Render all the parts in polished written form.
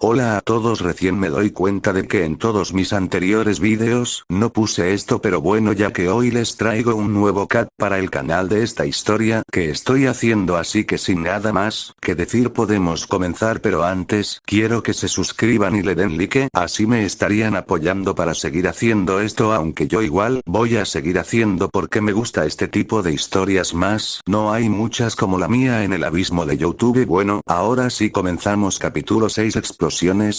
Hola a todos, recién me doy cuenta de que en todos mis anteriores vídeos, no puse esto, pero bueno, ya que hoy les traigo un nuevo cat para el canal de esta historia que estoy haciendo, así que sin nada más que decir podemos comenzar, pero antes, quiero que se suscriban y le den like, así me estarían apoyando para seguir haciendo esto, aunque yo igual voy a seguir haciendo porque me gusta este tipo de historias más, no hay muchas como la mía en el abismo de YouTube. Bueno, ahora sí comenzamos. Capítulo 6: Explosiones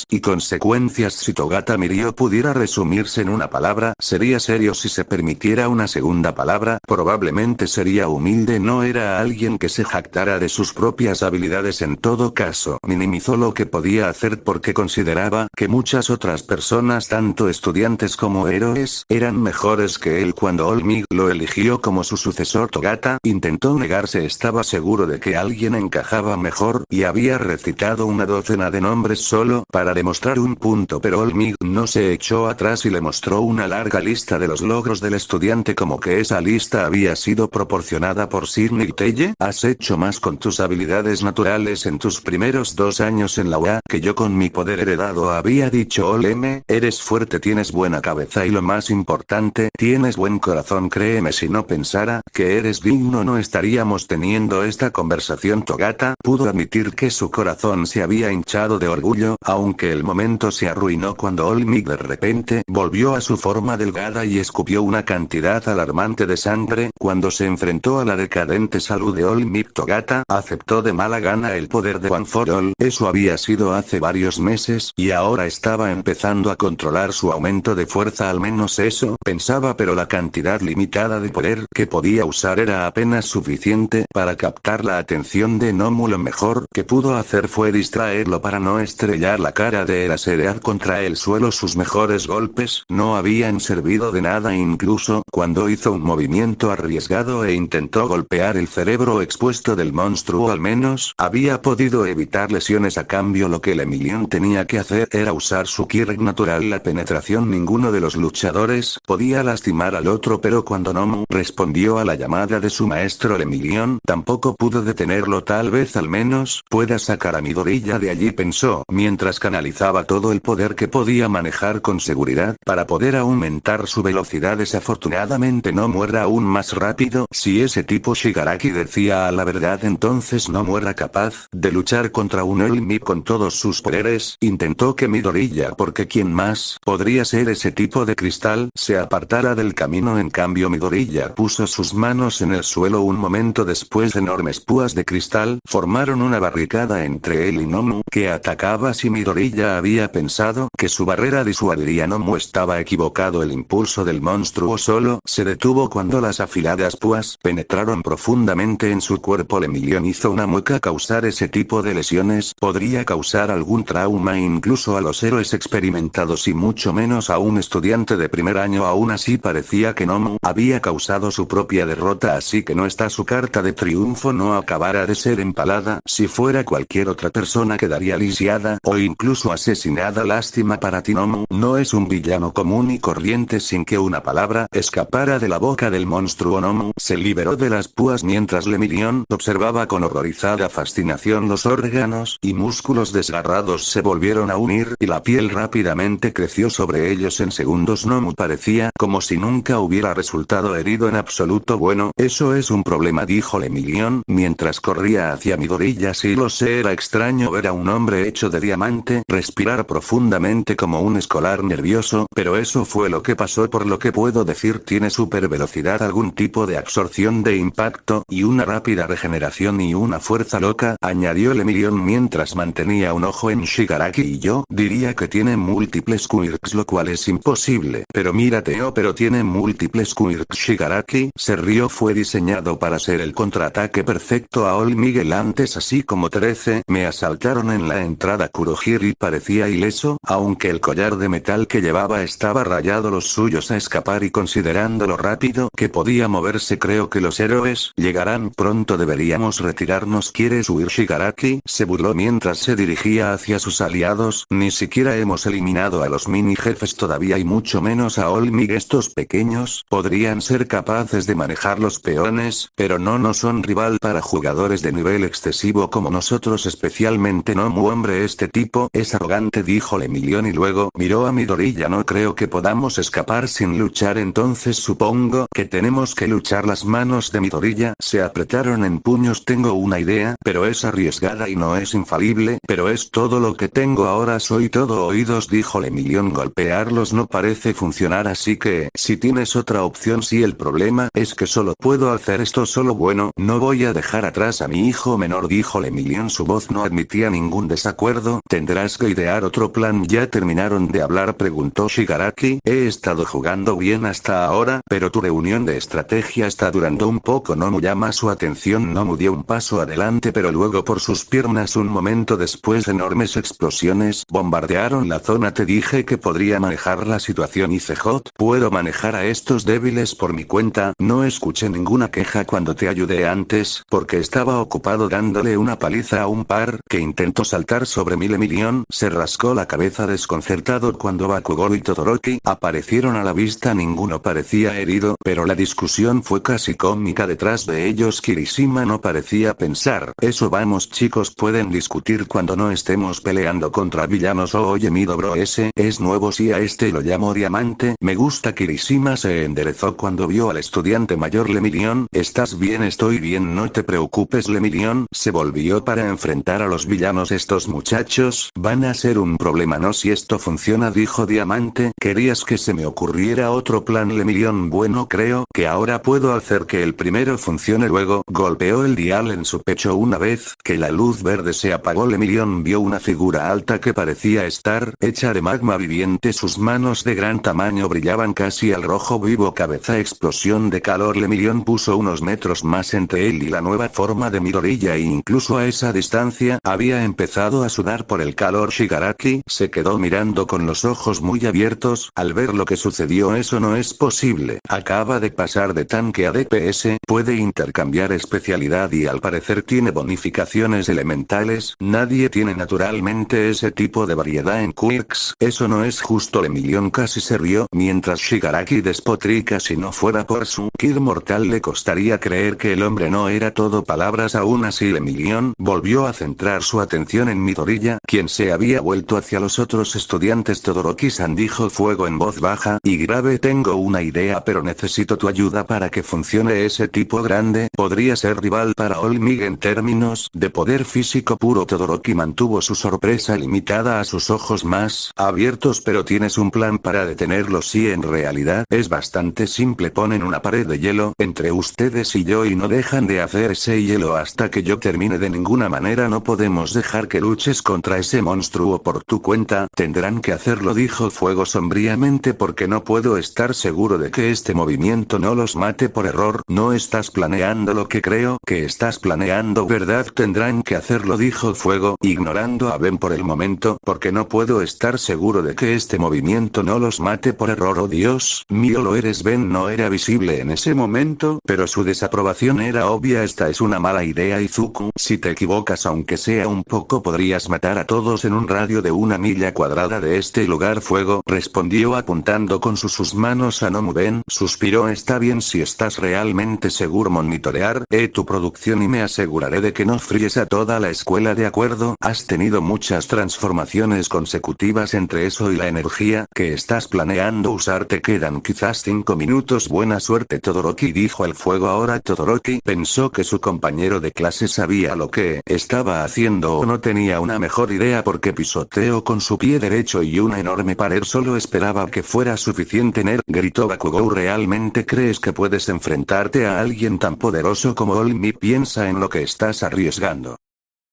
y consecuencias. Si Togata Mirio pudiera resumirse en una palabra, sería serio. Si se permitiera una segunda palabra, probablemente sería humilde. No era alguien que se jactara de sus propias habilidades, en todo caso, minimizó lo que podía hacer porque consideraba que muchas otras personas, tanto estudiantes como héroes, eran mejores que él. Cuando All Might lo eligió como su sucesor, Togata intentó negarse. Estaba seguro de que alguien encajaba mejor, y había recitado una docena de nombres solo para demostrar un punto, pero All Might no se echó atrás y le mostró una larga lista de los logros del estudiante, como que esa lista había sido proporcionada por Sidney Telle. Has hecho más con tus habilidades naturales en tus primeros 2 años en la UA que yo con mi poder heredado, había dicho All M. Eres fuerte, tienes buena cabeza y lo más importante, tienes buen corazón. Créeme, si no pensara que eres digno no estaríamos teniendo esta conversación. Togata pudo admitir que su corazón se había hinchado de orgullo, aunque el momento se arruinó cuando All Might de repente volvió a su forma delgada y escupió una cantidad alarmante de sangre. Cuando se enfrentó a la decadente salud de All Might, Togata aceptó de mala gana el poder de One for All. Eso había sido hace varios meses, y ahora estaba empezando a controlar su aumento de fuerza, al menos eso pensaba, pero la cantidad limitada de poder que podía usar era apenas suficiente para captar la atención de Nomu. Lo mejor que pudo hacer fue distraerlo para no estrellar la cara de Eraserhead contra el suelo. Sus mejores golpes no habían servido de nada, incluso cuando hizo un movimiento arriesgado e intentó golpear el cerebro expuesto del monstruo, al menos había podido evitar lesiones. A cambio, lo que el Emilion tenía que hacer era usar su ki natural, la penetración. Ninguno de los luchadores podía lastimar al otro, pero cuando Nomu respondió a la llamada de su maestro el Emilion, tampoco pudo detenerlo. Tal vez al menos pueda sacar a Midoriya de allí, pensó, mientras canalizaba todo el poder que podía manejar con seguridad para poder aumentar su velocidad. Desafortunadamente Nomu era aún más rápido. Si ese tipo Shigaraki decía la verdad, entonces Nomu era capaz de luchar contra un All Might con todos sus poderes. Intentó que Midoriya, porque ¿quién más podría ser ese tipo de cristal?, se apartara del camino. En cambio, Midoriya puso sus manos en el suelo. Un momento después, enormes púas de cristal formaron una barricada entre él y Nomu, que atacaba. Si Midoriya había pensado que su barrera disuadiría a Nomu, estaba equivocado. El impulso del monstruo solo se detuvo cuando las afiladas púas penetraron profundamente en su cuerpo. El Emilion hizo una mueca. Causar ese tipo de lesiones podría causar algún trauma incluso a los héroes experimentados y mucho menos a un estudiante de primer año. Aún así parecía que Nomu había causado su propia derrota, así que no está su carta de triunfo no acabara de ser empalada. Si fuera cualquier otra persona quedaría lisiada o incluso asesinada. Lástima para ti, Nomu no es un villano común y corriente. Sin que una palabra escapara de la boca del monstruo, Nomu se liberó de las púas mientras Lemillion observaba con horrorizada fascinación. Los órganos y músculos desgarrados se volvieron a unir y la piel rápidamente creció sobre ellos en segundos. Nomu parecía como si nunca hubiera resultado herido en absoluto. Bueno, eso es un problema, dijo Lemillion mientras corría hacia Midoriya. Sí lo sé, era extraño ver a un hombre hecho de diamante respirar profundamente como un escolar nervioso, pero eso fue lo que pasó. Por lo que puedo decir, tiene super velocidad, algún tipo de absorción de impacto y una rápida regeneración y una fuerza loca, añadió Lemillion mientras mantenía un ojo en Shigaraki. Y yo diría que tiene múltiples quirks, lo cual es imposible. Pero mírate, pero tiene múltiples quirks. Shigaraki se rió. Fue diseñado para ser el contraataque perfecto a All Might. Antes, así como 13, me asaltaron en la entrada. Kurohiri parecía ileso, aunque aunque el collar de metal que llevaba estaba rayado los suyos a escapar y considerando lo rápido que podía moverse creo que los héroes llegarán pronto deberíamos retirarnos ¿quieres huir Shigaraki? Se burló mientras se dirigía hacia sus aliados, ni siquiera hemos eliminado a los mini jefes todavía y mucho menos a Olmig estos pequeños, podrían ser capaces de manejar los peones, pero no son rival para jugadores de nivel excesivo como nosotros especialmente Nomu hombre este tipo es arrogante dijo Lemillion y luego miró a Midoriya no creo que podamos escapar sin luchar entonces supongo que tenemos que luchar las manos de Midoriya se apretaron en puños tengo una idea pero es arriesgada y no es infalible pero es todo lo que tengo ahora soy todo oídos dijo Lemillion golpearlos no parece funcionar así que si tienes otra opción si el problema es que solo puedo hacer esto solo bueno no voy a dejar atrás a mi hijo menor dijo Lemillion su voz no admitía ningún desacuerdo tendrás que idear otro plan ya terminaron de hablar preguntó Shigaraki he estado jugando bien hasta ahora pero tu reunión de estrategia está durando un poco Nomu llama su atención Nomu dio un paso adelante pero luego por sus piernas un momento después enormes explosiones bombardearon la zona te dije que podría manejar la situación y CJ puedo manejar a estos débiles por mi cuenta no escuché ninguna queja cuando te ayudé antes porque estaba ocupado dándole una paliza a un par que intentó saltar sobre mi Lemillion se rascó la cabeza desconcertado cuando Bakugou y Todoroki aparecieron a la vista ninguno parecía herido pero la discusión fue casi cómica detrás de ellos Kirishima no parecía pensar eso vamos chicos pueden discutir cuando no estemos peleando contra villanos oye mi bro ese es nuevo si a este lo llamo diamante me gusta Kirishima se enderezó cuando vio al estudiante mayor Lemillion estás bien estoy bien no te preocupes Lemillion se volvió para enfrentar a los villanos estos muchachos van a ser un problema no si esto funciona dijo Diamante querías que se me ocurriera otro plan Lemillion bueno creo que ahora puedo hacer que el primero funcione luego golpeó el dial en su pecho una vez que la luz verde se apagó Lemillion vio una figura alta que parecía estar hecha de magma viviente sus manos de gran tamaño brillaban casi al rojo vivo cabeza explosión de calor Lemillion puso unos metros más entre él y la nueva forma de Midoriya e incluso a esa distancia había empezado a sudar por el calor Shigaraki se quedó mirando con los ojos muy abiertos al ver lo que sucedió eso no es posible acaba de pasar de tanque a DPS puede intercambiar especialidad y al parecer tiene bonificaciones elementales nadie tiene naturalmente ese tipo de variedad en quirks eso no es justo Lemillion casi se rió mientras Shigaraki despotrica si no fuera por su kill mortal le costaría creer que el hombre no era todo palabras aún así Lemillion volvió a centrar su atención en Midoriya quien se había vuelto hacia los otros estudiantes Todoroki-san dijo fuego en voz baja y grave tengo una idea pero necesito tu ayuda para que funcione ese tipo grande podría ser rival para Olmig en términos de poder físico puro Todoroki mantuvo su sorpresa limitada a sus ojos más abiertos pero tienes un plan para detenerlo sí en realidad es bastante simple ponen una pared de hielo entre ustedes y yo y no dejan de hacer ese hielo hasta que yo termine de ninguna manera no podemos dejar que luches contra ese monstruo por tu cuenta tendrán que hacerlo dijo Fuego sombríamente porque no puedo estar seguro de que este movimiento no los mate por error no estás planeando lo que creo que estás planeando ¿verdad? Tendrán que hacerlo dijo Fuego ignorando a Ben por el momento porque no puedo estar seguro de que este movimiento no los mate por error oh Dios mío lo eres Ben no era visible en ese momento pero su desaprobación era obvia esta es una mala idea Izuku si te equivocas aunque sea un poco podrías matar a todos en un radio de 1 milla cuadrada de este lugar Fuego respondió apuntando con sus manos a Nomu Ben suspiró está bien si estás realmente seguro monitorear tu producción y me aseguraré de que no fríes a toda la escuela de acuerdo has tenido muchas transformaciones consecutivas entre eso y la energía que estás planeando usar te quedan quizás 5 minutos buena suerte Todoroki dijo el Fuego ahora Todoroki pensó que su compañero de clase sabía lo que estaba haciendo o no tenía una mejor idea porque pisoteó con su pie derecho y una enorme pared solo esperaba que fuera suficiente gritó Bakugou ¿realmente crees que puedes enfrentarte a alguien tan poderoso como Olmig piensa en lo que estás arriesgando?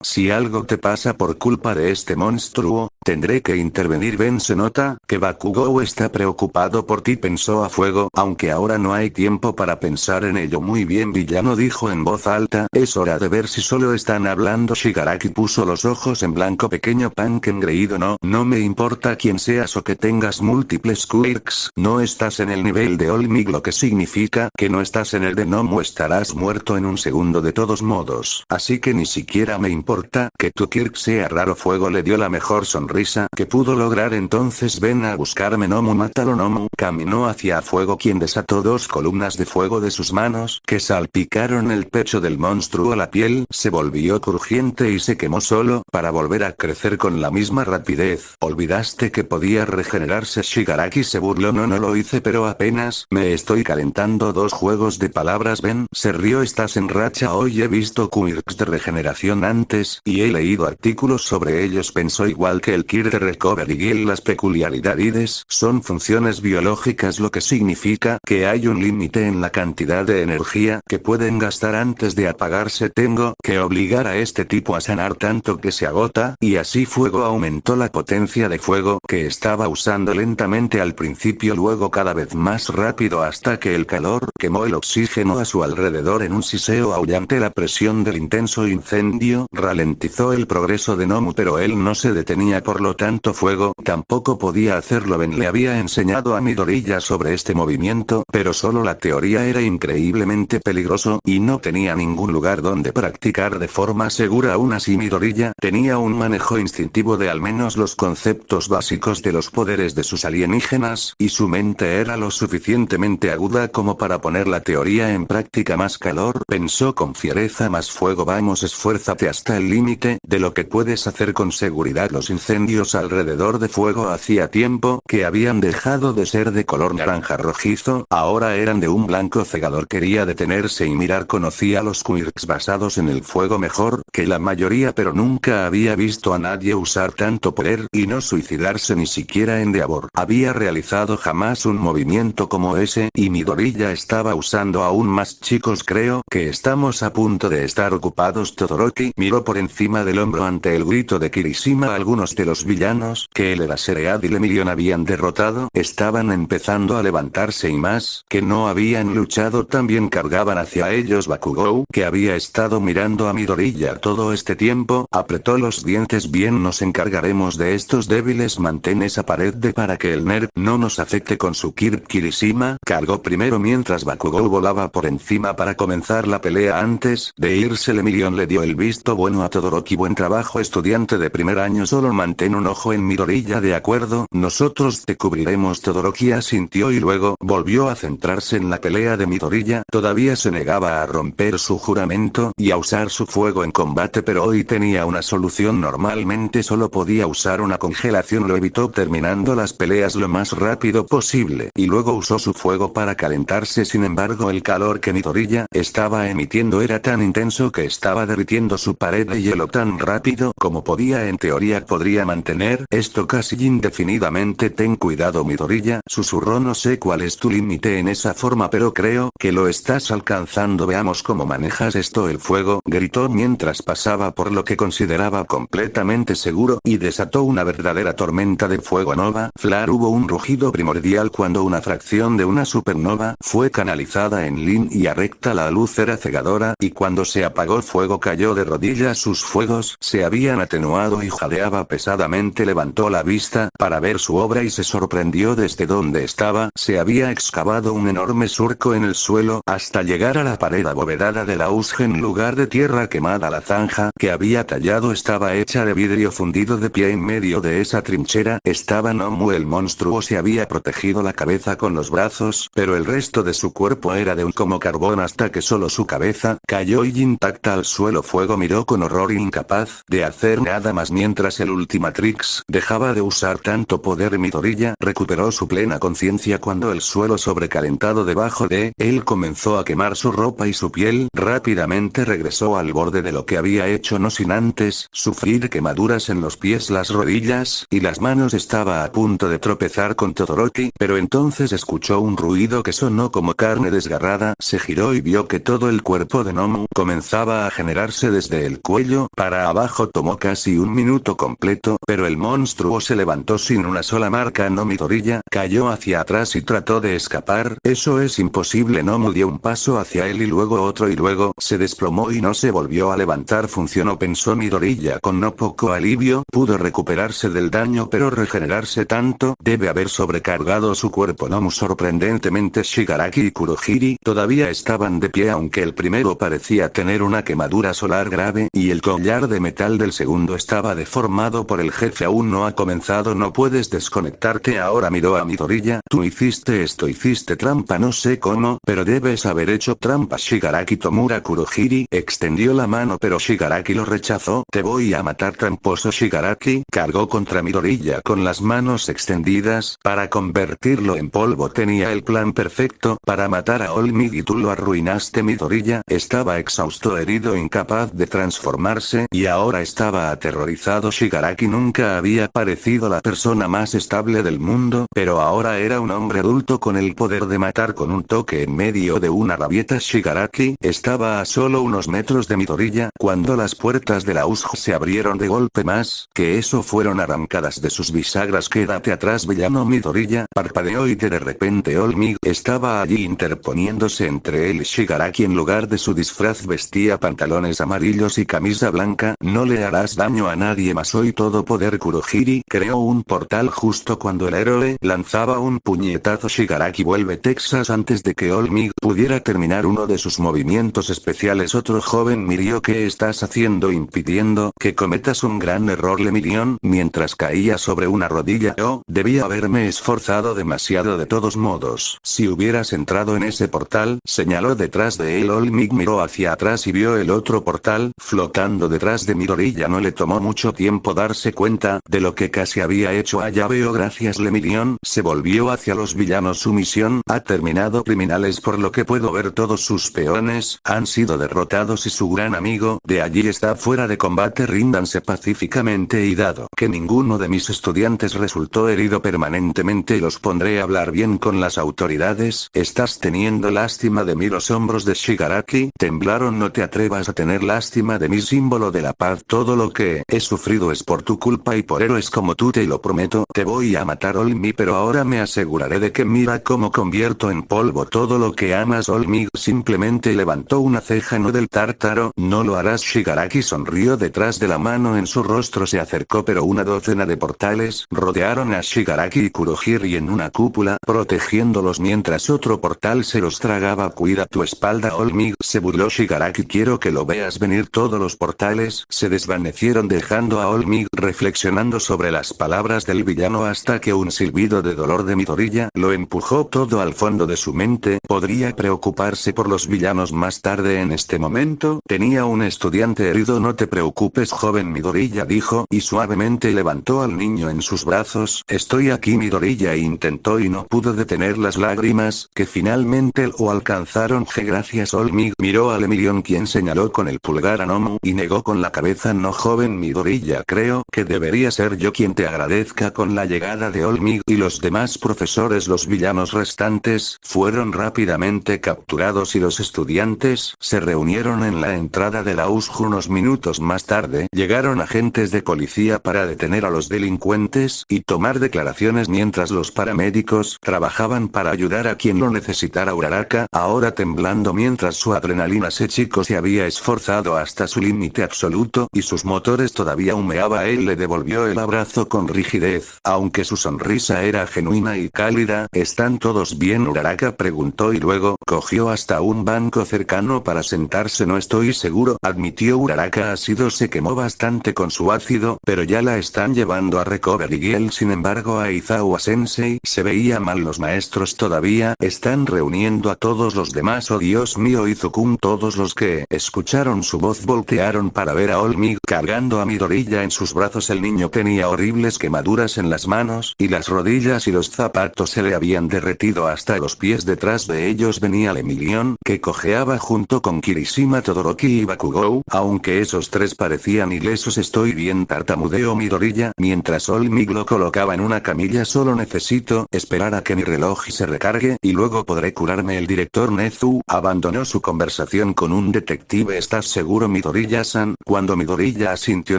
Si algo te pasa por culpa de este monstruo, Tendré que intervenir. Ben, se nota que Bakugou está preocupado por ti, pensó a fuego, aunque ahora no hay tiempo para pensar en ello. Muy bien, villano, dijo en voz alta, es hora de ver si solo están hablando. Shigaraki puso los ojos en blanco. Pequeño punk engreído, no me importa quién seas o que tengas múltiples quirks, no estás en el nivel de All Might, lo que significa que no estás en el de Nomu. Estarás muerto en un segundo de todos modos, así que ni siquiera me importa que tu quirk sea raro. Fuego le dio la mejor sonrisa que pudo lograr. Entonces ven a buscarme, Nomu, mátalo. Nomu caminó hacia Fuego, quien desató dos columnas de fuego de sus manos que salpicaron el pecho del monstruo. La piel se volvió crujiente y se quemó solo para volver a crecer con la misma rapidez. ¿Olvidaste que podía regenerarse? Shigaraki se burló. No lo hice, pero apenas me estoy calentando. Dos juegos de palabras. Ben se rió. Estás en racha. Hoy he visto quirks de regeneración antes y he leído artículos sobre ellos. Pensó igual que el Quirk de Recovery Guild. Las peculiaridades son funciones biológicas, lo que significa que hay un límite en la cantidad de energía que pueden gastar antes de apagarse. Tengo que obligar a este tipo a sanar tanto que se agota, y así Fuego aumentó la potencia de fuego que estaba usando lentamente al principio, luego cada vez más rápido hasta que el calor quemó el oxígeno a su alrededor en un siseo aullante. La presión del intenso incendio ralentizó el progreso de Nomu, pero él no se detenía, por lo tanto Fuego tampoco podía hacerlo. Ben le había enseñado a Midoriya sobre este movimiento, pero solo la teoría. Era increíblemente peligroso y no tenía ningún lugar donde practicar de forma segura. Aún así Midoriya tenía un manejo instintivo de al menos los conceptos básicos de los poderes de sus alienígenas, y su mente era lo suficientemente aguda como para poner la teoría en práctica. Más calor, pensó con fiereza. Más fuego. Vamos, esfuérzate hasta el límite de lo que puedes hacer con seguridad. Los incendios alrededor de Fuego hacía tiempo que habían dejado de ser de color naranja rojizo, ahora eran de un blanco cegador. Quería detenerse y mirar. Conocía los quirks basados en el fuego mejor que la mayoría, pero nunca había visto a nadie usar tanto poder y no suicidarse ni siquiera Endeavor había realizado jamás un movimiento como ese, y Midoriya estaba usando aún más. Chicos, creo que estamos a punto de estar ocupados. Todoroki miró por encima del hombro ante el grito de Kirishima. Algunos de los villanos que el Eraserhead y Lemillion habían derrotado estaban empezando a levantarse, y más que no habían luchado también cargaban hacia ellos. Bakugou, que había estado mirando a Midoriya todo este tiempo, apretó los dientes. Bien, nos encargaremos de estos débiles. Mantén esa pared para que el nerd no nos afecte con su Kirk. Kirishima cargó primero mientras Bakugou volaba por encima para comenzar la pelea. Antes de irse, Lemillion le dio el visto bueno a Todoroki. Buen trabajo, estudiante de primer año. Solo mantén un ojo en Midoriya, ¿de acuerdo? Nosotros te cubriremos. Todoroki asintió y luego volvió a centrarse en la pelea de Midoriya. Todavía se negaba a romper su juramento y a usar su fuego en combate, pero hoy tenía una solución. Normalmente solo podía usar una congelación. Lo evitó terminando las peleas lo más rápido posible, y luego usó su fuego para calentarse. Sin embargo, el calor que Midoriya estaba emitiendo era tan intenso que estaba derritiendo su pared de hielo tan rápido como podía. En teoría podría mantener esto casi indefinidamente. Ten cuidado, Midoriya, susurró. No sé cuál es tu límite en esa forma, pero creo que lo estás alcanzando. Veamos cómo manejas esto. El fuego, gritó mientras pasaba por lo que consideraba completamente seguro, y desató una verdadera tormenta de fuego nova. Flar. Hubo un rugido primordial cuando una fracción de una supernova fue canalizada en línea recta. La luz era cegadora, y cuando se apagó Fuego cayó de rodillas. Sus fuegos se habían atenuado y jadeaba pesadamente. Levantó la vista para ver su obra y se sorprendió. Desde donde estaba, se había excavado un enorme surco en el suelo hasta llegar a la pared abovedada de la Usge. En lugar de tierra quemada, la zanja que había tallado estaba hecha de vidrio fundido. De pie en medio de esa trinchera estaba Nomu. El monstruo se había protegido la cabeza con los brazos, pero el resto de su cuerpo era de un como carbón hasta que solo su cabeza cayó intacta al suelo. Fuego miró con horror, incapaz de hacer nada más mientras el Ultimatrix dejaba de usar tanto poder. Midoriya recuperó su plena conciencia cuando el suelo sobrecalentado debajo de él comenzó a quemar su ropa y su piel. Rápidamente regresó al borde de lo que había hecho, no sin antes sufrir quemaduras en los pies, las rodillas y las manos. Estaba a punto de tropezar con Todoroki, pero entonces escuchó un ruido que sonó como carne desgarrada. Se giró y vio que todo el cuerpo de Nomu comenzaba a generarse desde el cuello para abajo. Tomó casi un minuto completo rápido, pero el monstruo se levantó sin una sola marca. No, Midoriya cayó hacia atrás y trató de escapar. Eso es imposible. Nomu dio un paso hacia él y luego otro y luego se desplomó y no se volvió a levantar. Funcionó, pensó Midoriya con no poco alivio. Pudo recuperarse del daño, pero regenerarse tanto, debe haber sobrecargado su cuerpo. Nomu. Sorprendentemente Shigaraki y Kurohiri todavía estaban de pie, aunque el primero parecía tener una quemadura solar grave y el collar de metal del segundo estaba deformado por el jefe. Aún no ha comenzado, no puedes desconectarte ahora. Miró a Midoriya. Tú hiciste esto, hiciste trampa, no sé cómo, pero debes haber hecho trampa. Shigaraki Tomura. Kurohiri extendió la mano, pero Shigaraki lo rechazó. Te voy a matar, tramposo. Shigaraki cargó contra Midoriya con las manos extendidas para convertirlo en polvo. Tenía el plan perfecto para matar a All Might y tú lo arruinaste. Midoriya estaba exhausto, herido, incapaz de transformarse y ahora estaba aterrorizado. Shigaraki nunca había parecido la persona más estable del mundo, pero ahora era un hombre adulto con el poder de matar con un toque en medio de una rabieta. Shigaraki estaba a solo unos metros de Midoriya cuando las puertas de la USJ se abrieron de golpe, más que eso fueron arrancadas de sus bisagras. Quédate atrás, villano. Midoriya parpadeó y de repente All Might estaba allí interponiéndose entre él y Shigaraki. En lugar de su disfraz vestía pantalones amarillos y camisa blanca. No le harás daño a nadie más, soy todo poder. Kurohiri creó un portal justo cuando el héroe lanzaba un puñetazo. Shigaraki vuelve Texas antes de que All Might pudiera terminar uno de sus movimientos especiales. Otro joven miró. ¿Qué estás haciendo? Impidiendo que cometas un gran error, le miró mientras caía sobre una rodilla. Oh, debía haberme esforzado demasiado. De todos modos, si hubieras entrado en ese portal, señaló detrás de él. All Might miró hacia atrás y vio el otro portal flotando detrás de Midoriya. No le tomó mucho tiempo darse cuenta de lo que casi había hecho. Ya veo, gracias, le miró. Se volvió hacia los villanos. Su misión ha terminado, criminales. Por lo que puedo ver, todos sus peones han sido derrotados y su gran amigo de allí está fuera de combate. Ríndanse pacíficamente y dado que ninguno de mis estudiantes resultó herido permanentemente, los pondré a hablar bien con las autoridades. ¿Estás teniendo lástima de mí? Los hombros de Shigaraki temblaron. No te atrevas a tener lástima de mi símbolo de la paz. Todo lo que he sufrido es por tu culpa y por héroes como tú, te lo prometo. Te voy a matar, All Might, pero ahora me aseguraré de que mira cómo convierto en polvo todo lo que amas. All Might simplemente levantó una ceja. No, del tártaro, no lo harás. Shigaraki sonrió. Detrás de la mano en su rostro se acercó, pero una docena de portales rodearon a Shigaraki y Kurohiri en una cúpula, protegiéndolos mientras otro portal se los tragaba. Cuida tu espalda, All Might, se burló Shigaraki. Quiero que lo veas venir. Todos los portales se desvanecieron dejando a All Might reflexionando sobre las palabras del villano hasta que un silbido de dolor de Midoriya lo empujó todo al fondo de su mente. Podría preocuparse por los villanos más tarde. En este momento tenía un estudiante herido. No te preocupes, joven, Midoriya dijo y suavemente levantó al niño en sus brazos. Estoy aquí. Midoriya intentó y no pudo detener las lágrimas que finalmente lo alcanzaron. Gracias, All Might, miró a Lemillion, quien señaló con el pulgar a Nomu y negó con la cabeza. No, joven Midoriya, creo que debería ser yo quien te agradezca. Con la llegada de All Might y los demás profesores, los villanos restantes fueron rápidamente capturados y los estudiantes se reunieron en la entrada de la USJ. Unos minutos más tarde llegaron agentes de policía para detener a los delincuentes y tomar declaraciones mientras los paramédicos trabajaban para ayudar a quien lo necesitara. Uraraka, ahora temblando mientras su adrenalina se había esforzado hasta su límite absoluto y sus motores todavía humeaba. Él le devolvió el abrazo con rigidez, aunque su sonrisa era genuina y cálida. ¿Están todos bien? Uraraka preguntó y luego cogió hasta un banco cercano para sentarse. No estoy seguro, admitió Uraraka. Se quemó bastante con su ácido, pero ya la están llevando a Recovery Girl. Sin embargo, Aizawa Sensei se veía mal. Los maestros todavía están reuniendo a todos los demás. Oh, Dios mío, Izukun. Todos los que escucharon su voz voltearon para ver a All Might cargando a Midoriya en sus brazos. El niño tenía horribles quemaduras en las manos y las rodillas y los zapatos se le habían derretido hasta los pies. Detrás de ellos venía Lemillion, que cojeaba junto con Kirishima, Todoroki y Bakugou, aunque esos tres parecían ilesos. Estoy bien, tartamudeó Midoriya mientras All Might lo colocaba en una camilla. Solo necesito esperar a que mi reloj se recargue y luego podré curarme. El director Nezu abandonó su conversación con un detective. ¿Estás seguro, Midoriya-san? Cuando Midoriya asintió,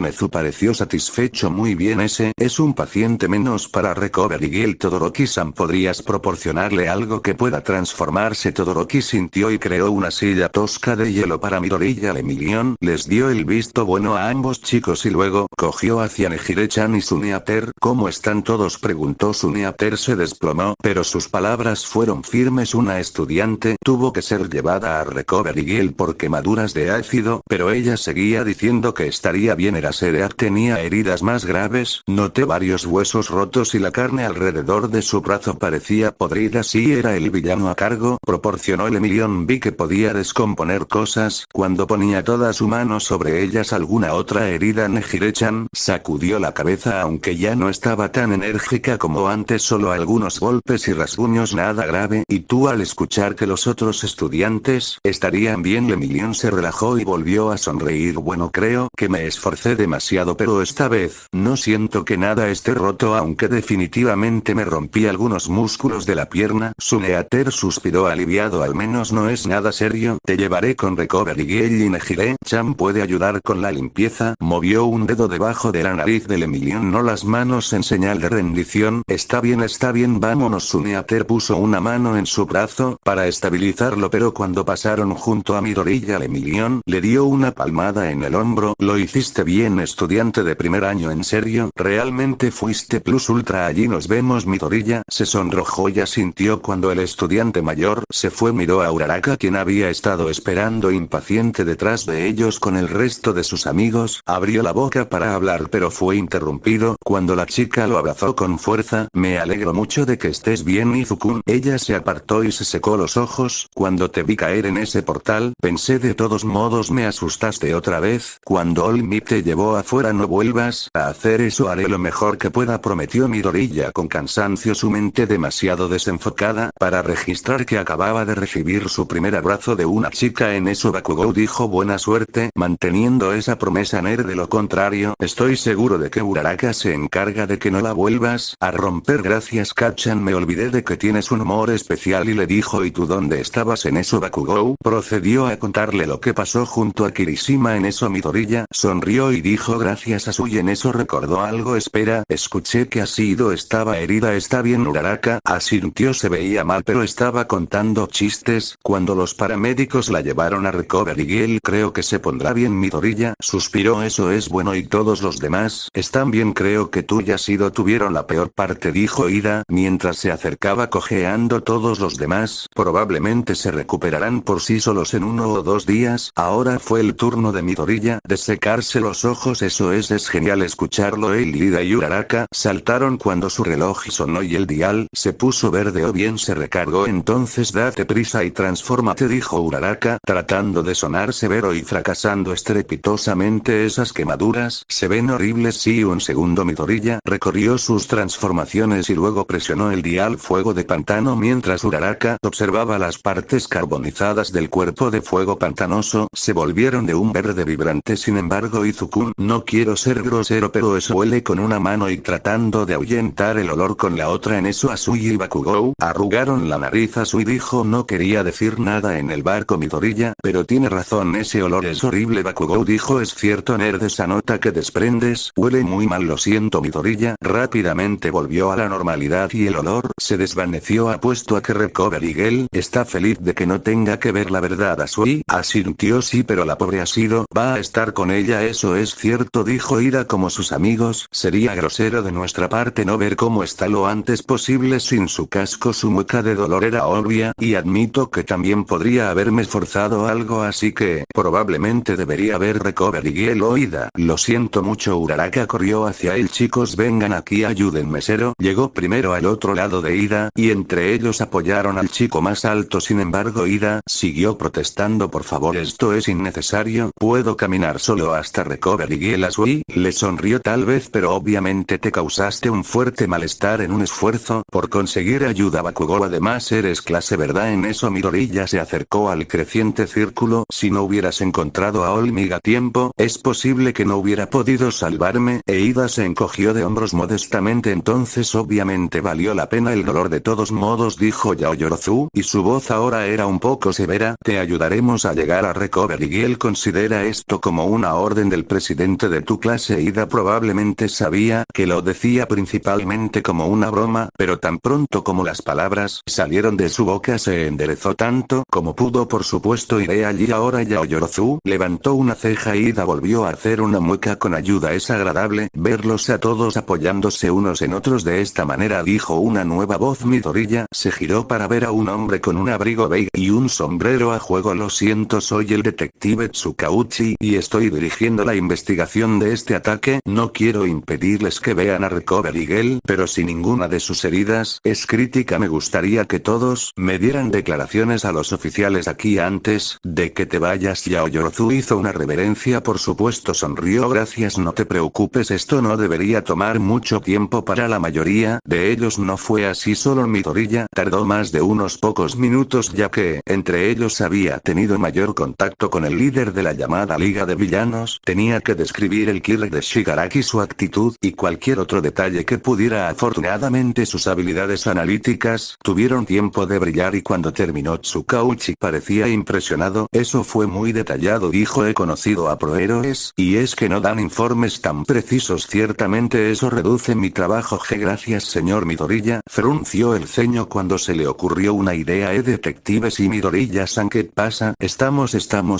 Nezu pareció satisfecho. satisfecho. Muy bien, ese es un paciente menos para Recovery Girl. Todoroki-san, ¿podrías proporcionarle algo que pueda transformarse? Todoroki sintió y creó una silla tosca de hielo para Midoriya. Lemillion les dio el visto bueno a ambos chicos y luego cogió hacia Nejire-chan y Suneater. ¿Cómo están todos?, preguntó. Suneater se desplomó, pero sus palabras fueron firmes. Una estudiante tuvo que ser llevada a Recovery Girl por quemaduras de ácido, pero ella seguía diciendo que estaría bien. Eraserhead tenía heridas más graves, noté varios huesos rotos y la carne alrededor de su brazo parecía podrida. Sí, era el villano a cargo, proporcionó Lemillion. Vi que podía descomponer cosas cuando ponía toda su mano sobre ellas. ¿Alguna otra herida? Nejire-chan sacudió la cabeza, aunque ya no estaba tan enérgica como antes, solo algunos golpes y rasguños, nada grave. ¿Y tú? Al escuchar que los otros estudiantes estarían bien, Lemillion se relajó y volvió a sonreír. Bueno, creo que me esforcé demasiado, pero esta vez no siento que nada esté roto, aunque definitivamente me rompí algunos músculos de la pierna. Suneater suspiró aliviado. Al menos no es nada serio. Te llevaré con Recovery Girl y Nejire-chan puede ayudar con la limpieza. Movió un dedo debajo de la nariz de Lemillion, no las manos en señal de rendición. Está bien, vámonos. Suneater puso una mano en su brazo para estabilizarlo, pero cuando pasaron junto a Midoriya, Lemillion le dio una palmada en el hombro. Lo hiciste bien, estudiante de primer año. ¿En serio? ¿Realmente fuiste plus ultra? Allí nos vemos. Midoriya se sonrojó y asintió cuando el estudiante mayor se fue. Miró a Uraraka, quien había estado esperando impaciente detrás de ellos con el resto de sus amigos. Abrió la boca para hablar, pero fue interrumpido cuando la chica lo abrazó con fuerza. Me alegro mucho de que estés bien, Izuku. Ella se apartó y se secó los ojos. Cuando te vi caer en ese portal, pensé, de todos modos me asustaste otra vez. Cuando Olmi te llevó afuera, no vuelvas a hacer eso. Haré lo mejor que pueda, prometió Midoriya con cansancio, su mente demasiado desenfocada para registrar que acababa de recibir su primer abrazo de una chica. En eso Bakugou dijo buena suerte manteniendo esa promesa, nerd. De lo contrario, estoy seguro de que Uraraka se encarga de que no la vuelvas a romper. Gracias, Kachan, me olvidé de que tienes un humor especial. Y le dijo, ¿y tú dónde estabas? En eso Bakugou procedió a contarle lo que pasó junto a Kirishima. En eso Midoriya sonrió y dijo gracias a Sui. En eso recordó algo. Espera, escuché que Asido estaba herida. ¿Está bien? Uraraka asintió. Se veía mal, pero estaba contando chistes. Cuando los paramédicos la llevaron a Recovery Girl, creo que se pondrá bien. Midoriya suspiró. Eso es bueno. ¿Y todos los demás están bien? Creo que tú y Asido tuvieron la peor parte, dijo Ida mientras se acercaba cojeando. Todos los demás probablemente se recuperarán por sí solos en 1 o 2 días. Ahora fue el turno de Midoriya de secarse los ojos. Eso es genial escucharlo. Ida y Uraraka saltaron cuando su reloj sonó y el dial se puso verde. O bien se recargó. Entonces date prisa y transfórmate, dijo Uraraka tratando de sonar severo y fracasando estrepitosamente. Esas quemaduras se ven horribles. Sí, un segundo. Midoriya recorrió sus transformaciones y luego presionó el dial fuego de pantano mientras Uraraka observaba las partes carbonizadas del cuerpo de fuego pantanoso. Se volvieron de un verde vibrante. Sin embargo, Izuku, no quiero ser grosero, pero eso huele con una mano y tratando de ahuyentar el olor con la otra. En eso Asui y Bakugou arrugaron la nariz. Asui dijo no quería decir nada en el barco. Midoriya, pero tiene razón, ese olor es horrible. Bakugou dijo es cierto, nerd, esa nota que desprendes huele muy mal. Lo siento. Midoriya rápidamente volvió a la normalidad y el olor se desvaneció. Apuesto a que Recovery Girl está feliz de que no tenga que ver. La verdad, Asui asintió. Sí, pero la pobre Asido va a estar con ella. Eso es cierto, dijo Ida. Como sus amigos, sería grosero de nuestra parte no ver cómo está lo antes posible sin su casco. Su mueca de dolor era obvia, y admito que también podría haberme esforzado algo, así que probablemente debería haber Recovery Girl o Ida. Lo siento mucho. Uraraka corrió hacia él. Chicos, vengan aquí, ayúdenme. Zero llegó primero al otro lado de Ida, y entre ellos apoyaron al chico más alto. Sin embargo, Ida siguió protestando. Por favor, esto es innecesario, puedo caminar solo hasta Recovery Girl. Asui le sonrió. Tal vez, pero obviamente te causaste un fuerte malestar en un esfuerzo por conseguir ayuda. Bakugou, además eres clase, ¿verdad? En eso Midoriya se acercó al creciente círculo. Si no hubieras encontrado a Olmig a tiempo, es posible que no hubiera podido salvarme. Ida se encogió de hombros modestamente. Entonces obviamente valió la pena el dolor. De todos modos, dijo Yaoyorozu, y su voz ahora era un poco severa, te ayudaremos a llegar a Recovery Girl. Considera esto como una orden del presidente de tu clase. Obviamente Ida probablemente sabía que lo decía principalmente como una broma, pero tan pronto como las palabras salieron de su boca se enderezó tanto como pudo. Por supuesto iré allí ahora. Yaoyorozu levantó una ceja y Ida volvió a hacer una mueca con ayuda. Es agradable verlos a todos apoyándose unos en otros de esta manera, dijo una nueva voz. Midoriya se giró para ver a un hombre con un abrigo beige y un sombrero a juego. Lo siento, soy el detective Tsukauchi y estoy dirigiendo la investigación de este ataque. No quiero impedirles que vean a Recovery Girl, pero si ninguna de sus heridas es crítica me gustaría que todos me dieran declaraciones a los oficiales aquí antes de que te vayas. Yaoyorozu hizo una reverencia. Por supuesto sonrió. Gracias, no te preocupes, esto no debería tomar mucho tiempo. Para la mayoría de ellos no fue así, solo Midoriya tardó más de unos pocos minutos ya que entre ellos había tenido mayor contacto con el líder de la llamada Liga de Villanos. Tenía que describir el killer de Shigaraki, su actitud y cualquier otro detalle que pudiera. Afortunadamente sus habilidades analíticas tuvieron tiempo de brillar y cuando terminó Tsukauchi parecía impresionado. Eso fue muy detallado, dijo. He conocido a prohéroes y es que no dan informes tan precisos. Ciertamente eso reduce mi trabajo. Gracias, señor Midoriya. Frunció el ceño cuando se le ocurrió una idea. Detectives y Midoriya-san, ¿qué pasa? Estamos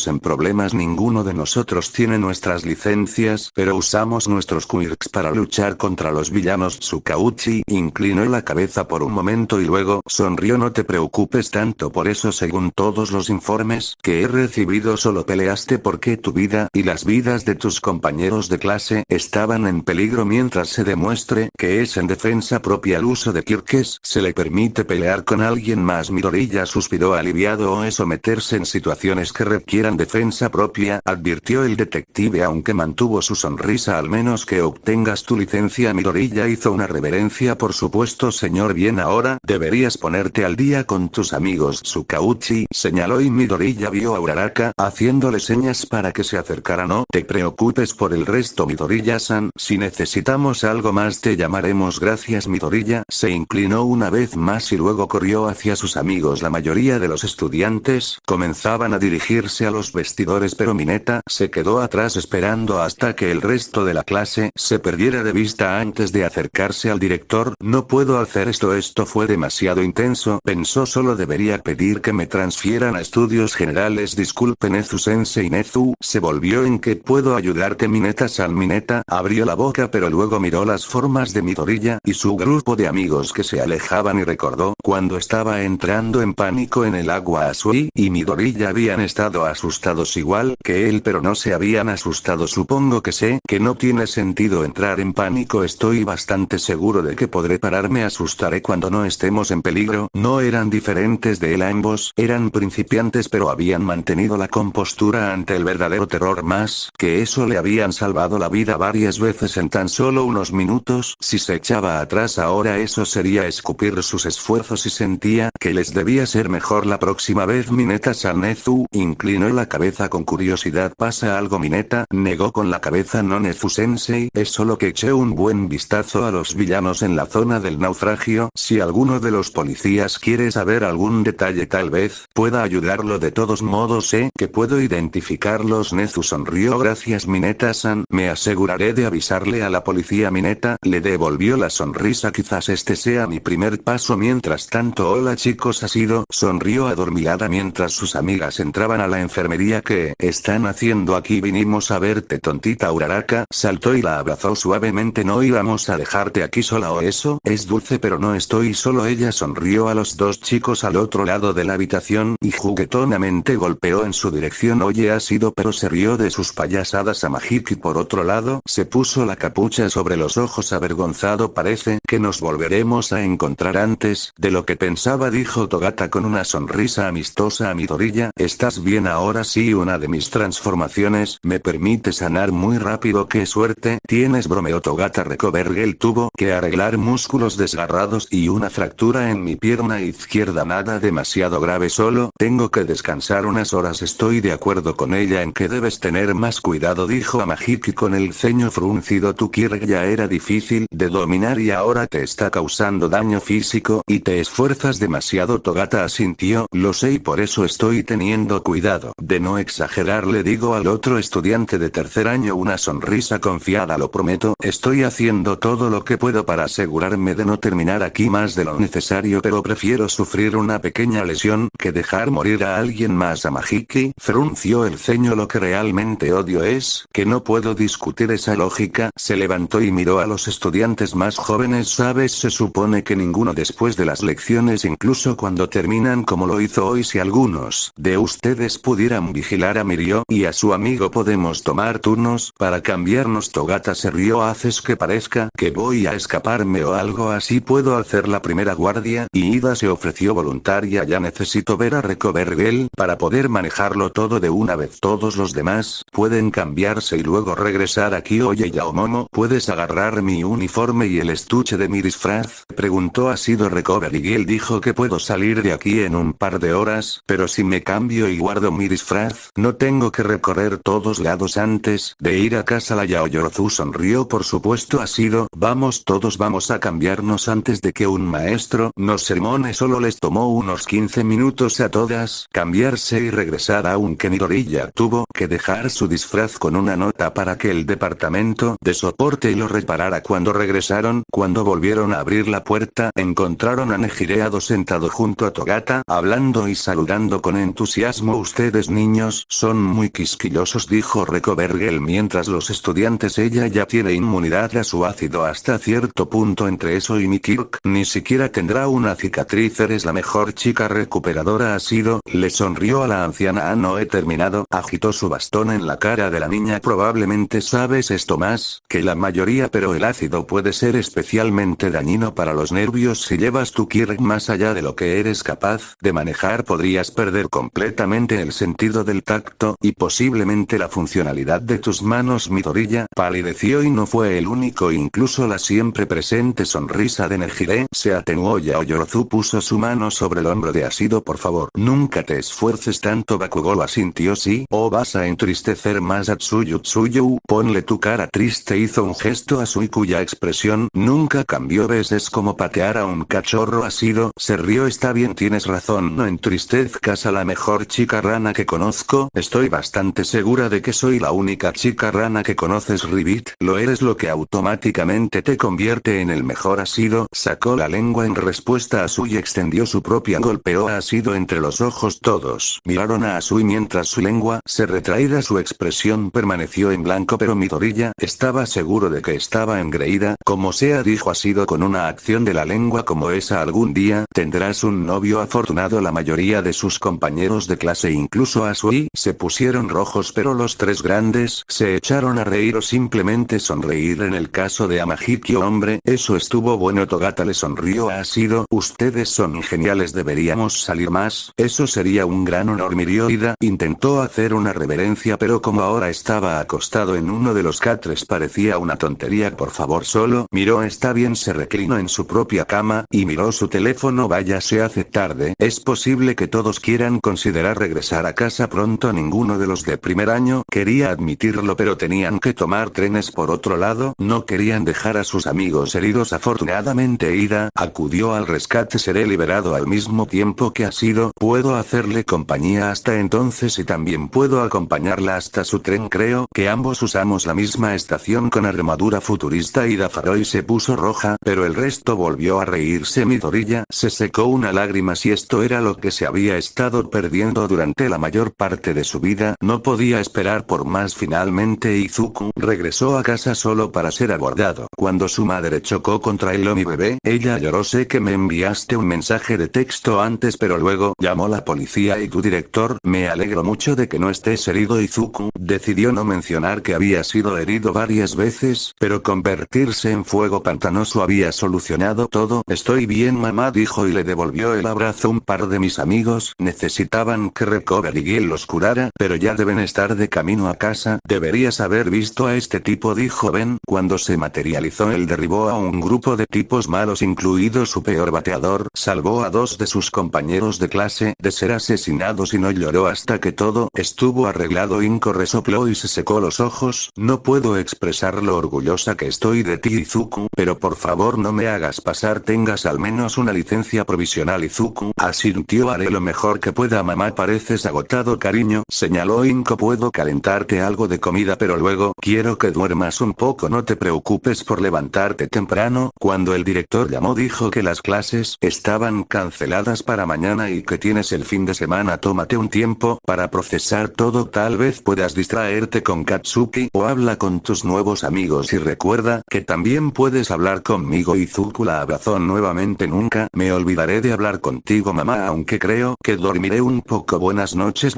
en problemas. Ninguno de nosotros tiene nuestras licencias, pero usamos nuestros quirks para luchar contra los villanos. Tsukauchi inclinó la cabeza por un momento y luego sonrió. No te preocupes tanto por eso. Según todos los informes que he recibido, solo peleaste porque tu vida y las vidas de tus compañeros de clase estaban en peligro. Mientras se demuestre que es en defensa propia el uso de kirks, se le permite pelear con alguien más. Midoriya suspiró aliviado. O es someterse en situaciones que requieran defensa propia, advirtió el detective aunque mantuvo su sonrisa. Al menos que obtengas tu licencia. Midoriya hizo una reverencia. Por supuesto, señor. Bien, ahora deberías ponerte al día con tus amigos. Tsukauchi señaló y Midoriya vio a Uraraka haciéndole señas para que se acercara. No te preocupes por el resto, Midoriya-san, si necesitamos algo más te llamaremos. Gracias. Midoriya se inclinó una vez más y luego corrió hacia sus amigos. La mayoría de los estudiantes comenzaban a dirigirse a los vestidores, pero Mineta se quedó atrás esperando hasta que el resto de la clase se perdiera de vista antes de acercarse al director. No puedo hacer esto fue demasiado intenso, pensó. Solo debería pedir que me transfieran a estudios generales. Disculpe Nezu-sensei. Nezu se volvió. ¿En qué puedo ayudarte, Mineta-san? Mineta abrió la boca pero luego miró las formas de Midoriya y su grupo de amigos que se alejaban y recordó cuando estaba entrando en pánico en el agua. Asui y Midoriya habían estado asustados igual que él, pero no se habían asustado. Supongo que sé que no tiene sentido entrar en pánico. Estoy bastante seguro de que podré pararme. Asustaré cuando no estemos en peligro. No eran diferentes de él. Ambos eran principiantes pero habían mantenido la compostura ante el verdadero terror. Más que eso, le habían salvado la vida varias veces en tan solo unos minutos. Si se echaba atrás ahora, eso sería escupir sus esfuerzos y sentía que les debía ser mejor la próxima vez. Mineta-san. Nezu inclinó la cabeza con curiosidad. ¿Pasa algo? Mineta negó con la cabeza. No, Nezu-sensei, es solo que eché un buen vistazo a los villanos en la zona del naufragio. Si alguno de los policías quiere saber algún detalle tal vez pueda ayudarlo. De todos modos sé que puedo identificarlos. Nezu sonrió. Gracias, Mineta-san, me aseguraré de avisarle a la policía. Mineta le devolvió la sonrisa. Quizás este sea mi primer paso. Mientras tanto, hola chicos, ha sido, sonrió adormilada mientras sus amigas entraban a la enfermería. ¿Qué están haciendo aquí? Vinimos a verte, tontita. Uraraka saltó y la abrazó suavemente. No íbamos a dejarte aquí sola. O eso es dulce, pero no estoy solo. Ella sonrió a los dos chicos al otro lado de la habitación y juguetonamente golpeó en su dirección. Oye, ha sido, pero se rió de sus payasadas a Mahiki. Por otro lado, se puso la capucha sobre los ojos avergonzado. Parece que nos volveremos a encontrar antes de lo que pensaba, dijo Togata con una sonrisa amistosa a Midoriya. ¿Estás bien ahora? Sí, una de mis transformaciones me permite sanar muy rápido. ¡Qué suerte tienes! Bromeó Togata. Recovery Girl tuvo que arreglar músculos desgarrados y una fractura en mi pierna izquierda. Nada demasiado grave, solo tengo que descansar unas horas. Estoy de acuerdo con ella en que debes tener más cuidado, dijo a Mahiki con el ceño fruncido. Tu kirk ya era difícil de dominar y ahora te está causando daño físico y te esfuerzas demasiado. Togata asintió. Lo sé y por eso estoy teniendo cuidado de no exagerar, le digo al otro estudiante de tercer año. Una sonrisa sonrisa confiada. Lo prometo, estoy haciendo todo lo que puedo para asegurarme de no terminar aquí más de lo necesario, pero prefiero sufrir una pequeña lesión que dejar morir a alguien más. Amahiki frunció el ceño. Lo que realmente odio es que no puedo discutir esa lógica. Se levantó y miró a los estudiantes más jóvenes. ¿Sabes? Se supone que ninguno después de las lecciones, incluso cuando terminan como lo hizo hoy. Si algunos de ustedes pudieran vigilar a Mirio y a su amigo, podemos tomar turnos para cambiarnos. Togata se rió. ¿Haces que parezca que voy a escaparme o algo así? Puedo hacer la primera guardia. Y Ida se ofreció voluntaria. Ya necesito ver a Recovergirl para poder manejarlo todo de una vez. Todos los demás pueden cambiarse y luego regresar aquí. Oye Yaomomo, ¿puedes agarrar mi uniforme y el estuche de mi disfraz? Preguntó Asido. Recovergirl dijo que puedo salir de aquí en un par de horas, pero si me cambio y guardo mi disfraz, no tengo que recorrer todos lados antes de ir a casa. La Yaoyorozu sonrió. Por supuesto Asido, vamos todos, vamos a cambiarnos antes de que un maestro nos sermone. Solo les tomó unos 15 minutos a todas cambiarse y regresar, aunque Midoriya tuvo que dejar su disfraz con una nota para que el departamento de soporte lo reparara. Cuando regresaron, cuando volvieron a abrir la puerta, encontraron a Nejireado sentado junto a Togata, hablando y saludando con entusiasmo. Ustedes niños son muy quisquillosos, dijo Recovergirl mientras los estudiantes. Ella ya tiene inmunidad a su ácido hasta cierto punto. Entre eso y mi Kirk, ni siquiera tendrá una cicatriz. Eres la mejor chica recuperadora. Ha sido, le sonrió a la anciana. No he terminado. Agitó su bastón en la cara de la niña. Probablemente sabes esto más que la mayoría, pero el ácido puede ser especialmente dañino para los nervios. Si llevas tu Kirk más allá de lo que eres capaz de manejar, podrías perder completamente el sentido del tacto y posiblemente la funcionalidad de tus manos. Midoriya palideció y no fue el único. Incluso la siempre presente sonrisa de Nejire se atenuó. Yaoyorozu puso su mano sobre el hombro de Asido. Por favor, nunca te esfuerces tanto. Bakugou asintió. Sí, o vas a entristecer más a Tsuyutsuyu. Ponle tu cara triste. Hizo un gesto a Sui cuya expresión nunca cambió. ¿Ves? Es como patear a un cachorro. Asido se rió. Está bien, tienes razón, no entristezcas a la mejor chica rana que conozco. Estoy bastante segura de que soy la única chica rana que conoces. Ribbit, lo eres, lo que automáticamente te convierte en el mejor. Asido sacó la lengua en respuesta a Sui y extendió su propia. Golpeó a Asido entre los ojos. Todos miraron a Sui mientras su lengua se retraída. Su expresión permaneció en blanco, pero Midoriya estaba seguro de que estaba engreída. Como sea, dijo Asido con una acción de la lengua como esa. Algún día tendrás un novio afortunado. La mayoría de sus compañeros de clase, incluso a Sui, se pusieron rojos, pero los tres grandes se echaron a reír o simplemente sonreír. En el caso de Amahiki, hombre, eso estuvo bueno. Togata le sonrió a Asido. Ustedes son geniales, deberíamos salir más. Eso sería un gran honor. Mirioida intentó hacer una reverencia, pero como ahora estaba acostado en uno de los catres parecía una tontería. Por favor, solo miró. Está bien. Se reclinó en su propia cama y miró su teléfono. Vaya, se hace tarde. Es posible que todos quieran considerar regresar a casa pronto. Ninguno de los de primer año quería admitirlo, pero tenían que tomar trenes. Por otro lado, no querían dejar a sus amigos heridos. Afortunadamente Ida acudió al rescate. Seré liberado al mismo tiempo que Asido. Puedo hacerle compañía hasta entonces y también puedo acompañarla hasta su tren. Creo que ambos usamos la misma estación con armadura futurista. Ida faró y se puso roja, pero el resto volvió a reírse. Midoriya se secó una lágrima. Si esto era lo que se había estado perdiendo durante la mayor parte de su vida, no podía esperar por más. Finalmente Izuku regresó a casa solo para ser abordado. Cuando su madre chocó contra él. Mi bebé, ella lloró. Sé que me enviaste un mensaje de texto antes, pero luego llamó la policía y tu director. Me alegro mucho de que no estés herido. Izuku decidió no mencionar que había sido herido varias veces, pero convertirse en fuego pantanoso había solucionado todo. Estoy bien, mamá, dijo y le devolvió el abrazo. Un par de mis amigos necesitaban que Recovergirl los curara, pero ya deben estar de camino a casa. Deberías haber visto a este tipo, dijo Ben. Cuando se materializó, él derribó a un grupo de tipos malos, incluido su peor bateador. Salvó a dos de sus compañeros de clase de ser asesinados y no lloró hasta que todo estuvo arreglado. Inko resopló y se secó los ojos. No puedo expresar lo orgullosa que estoy de ti, Izuku, pero por favor no me hagas pasar. Tengas al menos una licencia provisional. Izuku asintió. Haré lo mejor que pueda, mamá. Pareces agotado, cariño, señaló Inko. Puedo calentarte algo de comida, pero luego luego quiero que duermas un poco, no te preocupes por levantarte temprano. Cuando el director llamó dijo que las clases estaban canceladas para mañana y que tienes el fin de semana, tómate un tiempo para procesar todo, tal vez puedas distraerte con Katsuki o habla con tus nuevos amigos y recuerda que también puedes hablar conmigo. Izuku la abrazó nuevamente. Nunca me olvidaré de hablar contigo, mamá, aunque creo que dormiré un poco. Buenas noches,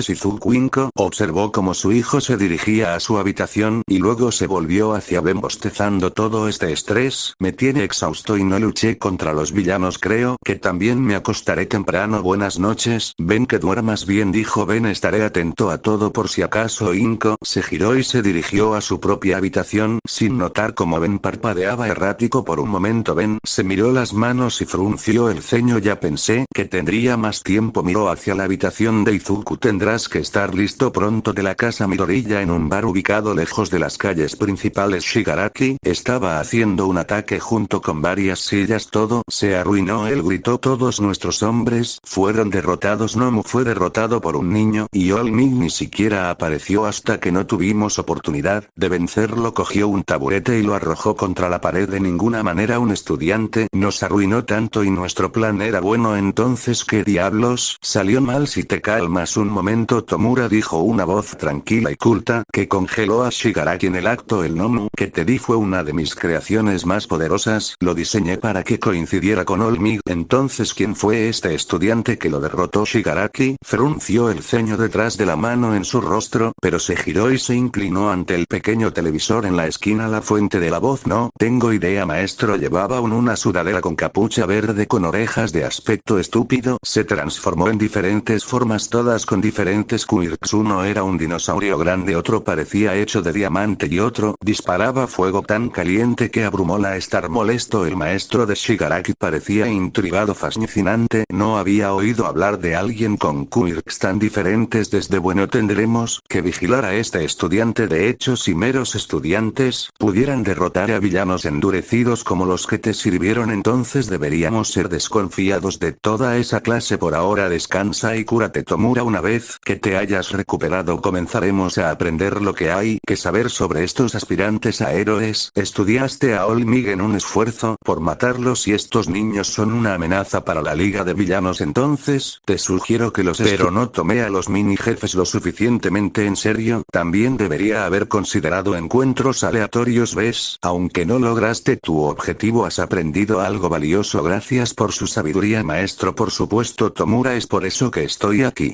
Izuku observó como su hijo se dirigía a su habitación y luego se volvió hacia Ben bostezando. Todo este estrés me tiene exhausto y no luché contra los villanos, creo que también me acostaré temprano. Buenas noches, Ben, que duermas bien, dijo Ben, estaré atento a todo por si acaso. Inko se giró y se dirigió a su propia habitación sin notar cómo Ben parpadeaba errático. Por un momento Ben se miró las manos y frunció el ceño. Ya pensé que tendría más tiempo. Miró hacia la habitación de Izuku. Tendrás que estar listo pronto. De la casa Midoriya, en un bar ubicado lejos de las calles principales, Shigaraki estaba haciendo un ataque junto con varias sillas. Todo se arruinó, él gritó, todos nuestros hombres fueron derrotados. Nomu fue derrotado por un niño y All-Might ni siquiera apareció hasta que no tuvimos oportunidad de vencerlo. Cogió un taburete y lo arrojó contra la pared. De ninguna manera un estudiante nos arruinó tanto y nuestro plan era bueno. Entonces, ¿qué diablos salió mal? Si te calmas un momento, Tomura, dijo una voz tranquila y culta que congeló a Shigaraki en el acto. El Nomu que te di fue una de mis creaciones más poderosas, lo diseñé para que coincidiera con All-Might. Entonces, ¿quién fue este estudiante que lo derrotó? Shigaraki frunció el ceño detrás de la mano en su rostro, pero se giró y se inclinó ante el pequeño televisor en la esquina. La fuente de la voz: no tengo idea, maestro. Llevaba una sudadera con capucha verde con orejas de aspecto estúpido. Se transformó en diferentes formas, todas con diferentes quirks. Uno era un dinosaurio grande, otro parecía hecho de diamante y otro disparaba fuego tan caliente que abrumó la estar molesto. El maestro de Shigaraki parecía intrigado, fascinante. No había oído hablar de alguien con quirks tan diferentes desde bueno, tendremos que vigilar a este estudiante. De hecho, si meros estudiantes pudieran derrotar a villanos endurecidos como los que te sirvieron, entonces deberíamos ser desconfiados de toda esa clase. Por ahora descansa y cúrate, Tomura. Una vez que te hayas recuperado comenzaremos a aprender lo que hay que saber sobre estos aspirantes a héroes. Estudiaste a All-Might en un esfuerzo por matarlos y estos niños son una amenaza para la liga de villanos, entonces te sugiero que pero no tomé a los mini jefes lo suficientemente en serio. También debería haber considerado encuentros aleatorios. ¿Ves? Aunque no lograste tu objetivo, has aprendido algo valioso. Gracias por su sabiduría, maestro. Por supuesto, Tomura, es por eso que estoy aquí.